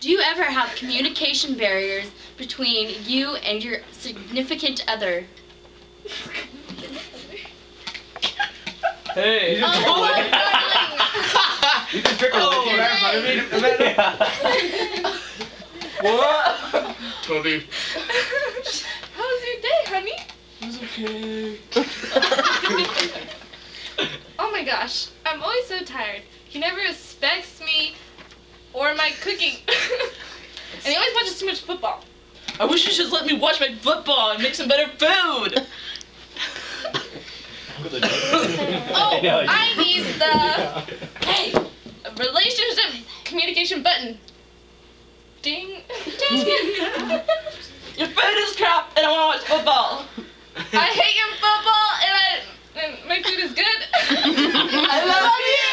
Do you ever have communication barriers between you and your significant other? Hey! You can trick her with What? Toby. How was your day, honey? It was okay. Oh my gosh, I'm always so tired. He never respects me or my cooking. And he always watches too much football. I wish you should let me watch my football and make some better food. Oh, I need the relationship communication button. Ding. Ding. Your food is crap and I want to watch football. I hate your football and my food is good. I love you.